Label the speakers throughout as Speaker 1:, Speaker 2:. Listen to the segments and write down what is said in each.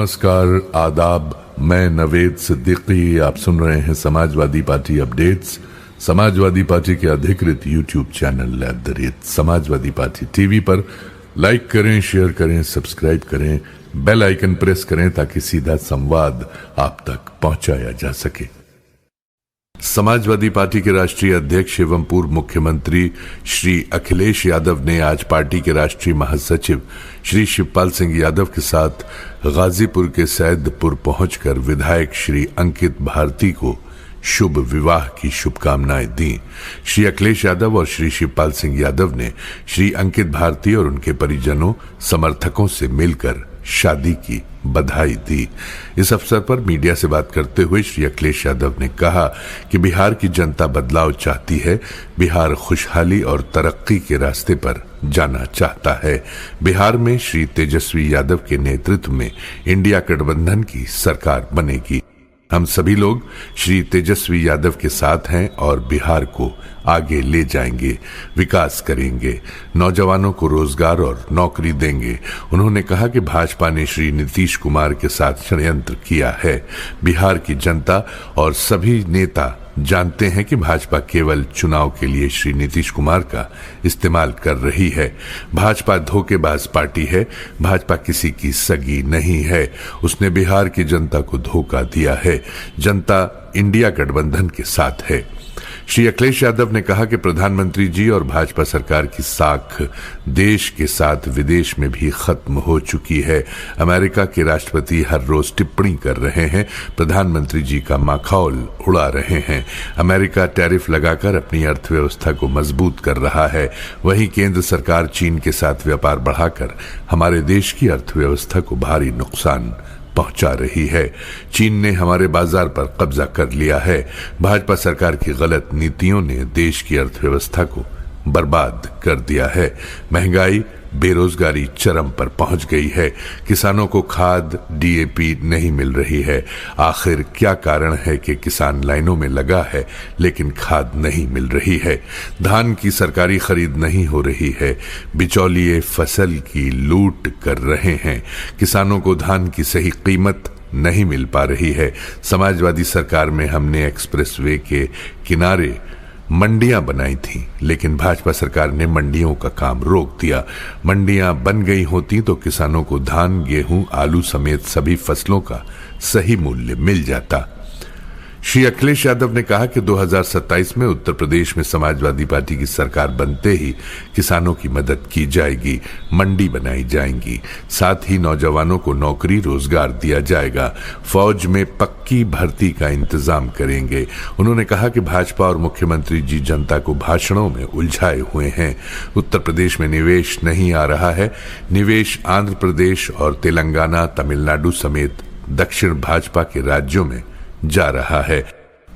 Speaker 1: नमस्कार, आदाब। मैं नवेद सिद्दीकी। आप सुन रहे हैं Samajwadi party updates. Samajwadi party के अधिकृत YouTube channel @Samajwadi party TV पर लाइक करें, शेयर करें, सब्सक्राइब करें, बेल आइकन प्रेस करें ताकि सीधा संवाद आप तक पहुंचाया जा सके। समाजवादी पार्टी के राष्ट्रीय अध्यक्ष एवं पूर्व मुख्यमंत्री श्री अखिलेश यादव ने आज पार्टी के राष्ट्रीय महासचिव श्री शिवपाल सिंह यादव के साथ गाजीपुर के सैदपुर पहुंचकर विधायक श्री अंकित भारती को शुभ विवाह की शुभकामनाएं दी। श्री अखिलेश यादव और श्री शिवपाल सिंह यादव ने श्री अंकित भारती और उनके परिजनों समर्थकों से मिलकर शादी की बधाई दी। इस अवसर पर मीडिया से बात करते हुए श्री अखिलेश यादव ने कहा कि बिहार की जनता बदलाव चाहती है, बिहार खुशहाली और तरक्की के रास्ते पर जाना चाहता है। बिहार में श्री तेजस्वी यादव के नेतृत्व में इंडिया गठबंधन की सरकार बनेगी। हम सभी लोग श्री तेजस्वी यादव के साथ हैं और बिहार को आगे ले जाएंगे, विकास करेंगे, नौजवानों को रोजगार और नौकरी देंगे। उन्होंने कहा कि भाजपा ने श्री नीतीश कुमार के साथ षड्यंत्र किया है। बिहार की जनता और सभी नेता जानते हैं कि भाजपा केवल चुनाव के लिए श्री नीतीश कुमार का इस्तेमाल कर रही है। भाजपा धोखेबाज पार्टी है। भाजपा किसी की सगी नहीं है। उसने बिहार की जनता को धोखा दिया है। जनता इंडिया गठबंधन के साथ है। श्री अखिलेश यादव ने कहा कि प्रधानमंत्री जी और भाजपा सरकार की साख देश के साथ विदेश में भी खत्म हो चुकी है। अमेरिका के राष्ट्रपति हर रोज टिप्पणी कर रहे हैं, प्रधानमंत्री जी का माखौल उड़ा रहे हैं। अमेरिका टैरिफ लगाकर अपनी अर्थव्यवस्था को मजबूत कर रहा है, वहीं केंद्र सरकार चीन के साथ व्यापार बढ़ाकर हमारे देश की अर्थव्यवस्था को भारी नुकसान पहुंचा रही है। चीन ने हमारे बाजार पर कब्जा कर लिया है। भाजपा सरकार की गलत नीतियों ने देश की अर्थव्यवस्था को बर्बाद कर दिया है। महंगाई, बेरोजगारी चरम पर पहुंच गई है। किसानों को खाद, डीएपी नहीं मिल रही है। आखिर क्या कारण है कि किसान लाइनों में लगा है लेकिन खाद नहीं मिल रही है। धान की सरकारी खरीद नहीं हो रही है। बिचौलिए फसल की लूट कर रहे हैं। किसानों को धान की सही कीमत नहीं मिल पा रही है। समाजवादी सरकार में हमने एक्सप्रेसवे के किनारे मंडियां बनाई थी, लेकिन भाजपा सरकार ने मंडियों का काम रोक दिया। मंडियां बन गई होती तो किसानों को धान, गेहूं, आलू समेत सभी फसलों का सही मूल्य मिल जाता। श्री अखिलेश यादव ने कहा कि 2027 में उत्तर प्रदेश में समाजवादी पार्टी की सरकार बनते ही किसानों की मदद की जाएगी, मंडी बनाई जाएंगी, साथ ही नौजवानों को नौकरी रोजगार दिया जाएगा, फौज में पक्की भर्ती का इंतजाम करेंगे। उन्होंने कहा कि भाजपा और मुख्यमंत्री जी जनता को भाषणों में उलझाए हुए हैं। उत्तर प्रदेश में निवेश नहीं आ रहा है। निवेश आंध्र प्रदेश और तेलंगाना, तमिलनाडु समेत दक्षिण भाजपा के राज्यों में जा रहा है।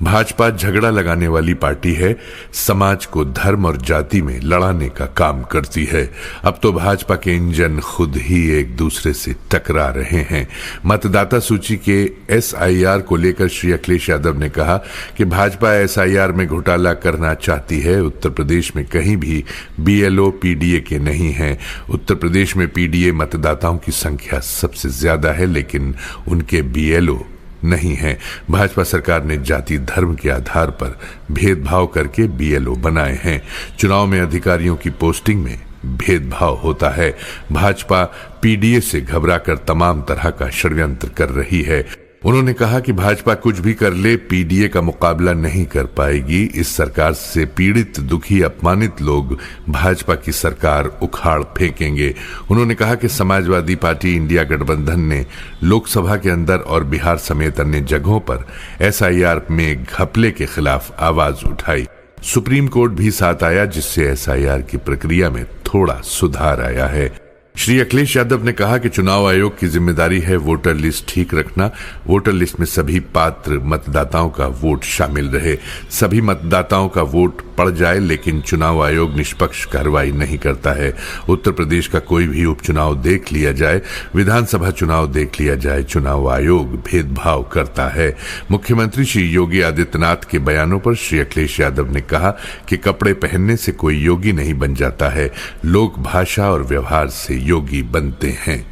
Speaker 1: भाजपा झगड़ा लगाने वाली पार्टी है। समाज को धर्म और जाति में लड़ाने का काम करती है। अब तो भाजपा के इंजन खुद ही एक दूसरे से टकरा रहे हैं। मतदाता सूची के SIR को लेकर श्री अखिलेश यादव ने कहा कि भाजपा SIR में घोटाला करना चाहती है। उत्तर प्रदेश में कहीं भी BLO PDA के नहीं है। उत्तर प्रदेश में PDA मतदाताओं की संख्या सबसे ज्यादा है, लेकिन उनके BLO नहीं है। भाजपा सरकार ने जाति धर्म के आधार पर भेदभाव करके BLO बनाए हैं। चुनाव में अधिकारियों की पोस्टिंग में भेदभाव होता है। भाजपा PDA से घबराकर तमाम तरह का षड्यंत्र कर रही है। उन्होंने कहा कि भाजपा कुछ भी कर ले, PDA का मुकाबला नहीं कर पाएगी। इस सरकार से पीड़ित, दुखी, अपमानित लोग भाजपा की सरकार उखाड़ फेंकेंगे। उन्होंने कहा कि समाजवादी पार्टी इंडिया गठबंधन ने लोकसभा के अंदर और बिहार समेत अन्य जगहों पर SIR में घपले के खिलाफ आवाज उठाई। सुप्रीम कोर्ट भी साथ आया, जिससे SIR की प्रक्रिया में थोड़ा सुधार आया है। श्री अखिलेश यादव ने कहा कि चुनाव आयोग की जिम्मेदारी है वोटर लिस्ट ठीक रखना। वोटर लिस्ट में सभी पात्र मतदाताओं का वोट शामिल रहे। सभी मतदाताओं का वोट पड़ जाए, लेकिन चुनाव आयोग निष्पक्ष कार्रवाई नहीं करता है। उत्तर प्रदेश का कोई भी उपचुनाव देख लिया जाए, विधानसभा चुनाव देख लिया जाए, चुनाव आयोग भेदभाव करता है। मुख्यमंत्री श्री योगी आदित्यनाथ के बयानों पर श्री अखिलेश यादव ने कहा कि कपड़े पहनने से कोई योगी नहीं बन जाता है, लोग भाषा और व्यवहार से योगी बनते हैं।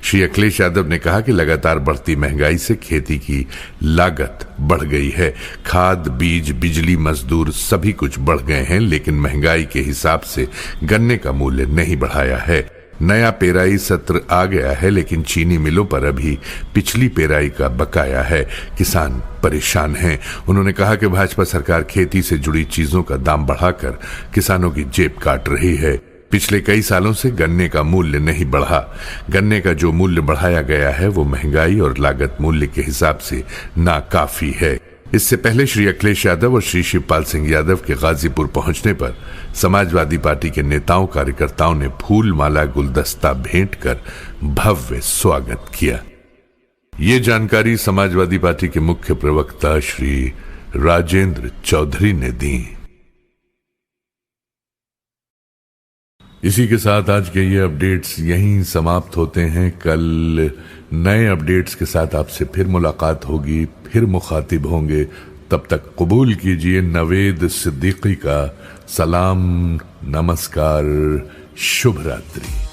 Speaker 1: श्री अखिलेश यादव ने कहा कि लगातार बढ़ती महंगाई से खेती की लागत बढ़ गई है। खाद, बीज, बिजली, मजदूर सभी कुछ बढ़ गए हैं, लेकिन महंगाई के हिसाब से गन्ने का मूल्य नहीं बढ़ाया है। नया पेराई सत्र आ गया है, लेकिन चीनी मिलों पर अभी पिछली पेराई का बकाया है। किसान परेशान हैं। उन्होंने कहा कि भाजपा सरकार खेती से जुड़ी चीजों का दाम बढ़ाकर किसानों की जेब काट रही है। पिछले कई सालों से गन्ने का मूल्य नहीं बढ़ा। गन्ने का जो मूल्य बढ़ाया गया है वो महंगाई और लागत मूल्य के हिसाब से नाकाफी है। इससे पहले श्री अखिलेश यादव और श्री शिवपाल सिंह यादव के गाजीपुर पहुंचने पर समाजवादी पार्टी के नेताओं कार्यकर्ताओं ने फूल माला गुलदस्ता भेंट कर भव्य स्वागत किया। ये जानकारी समाजवादी पार्टी के मुख्य प्रवक्ता श्री राजेंद्र चौधरी ने दी। इसी के साथ आज के ये अपडेट्स यहीं समाप्त होते हैं। कल नए अपडेट्स के साथ आपसे फिर मुलाकात होगी, फिर मुखातिब होंगे। तब तक कबूल कीजिए नवेद सिद्दीकी का सलाम, नमस्कार, शुभ रात्रि।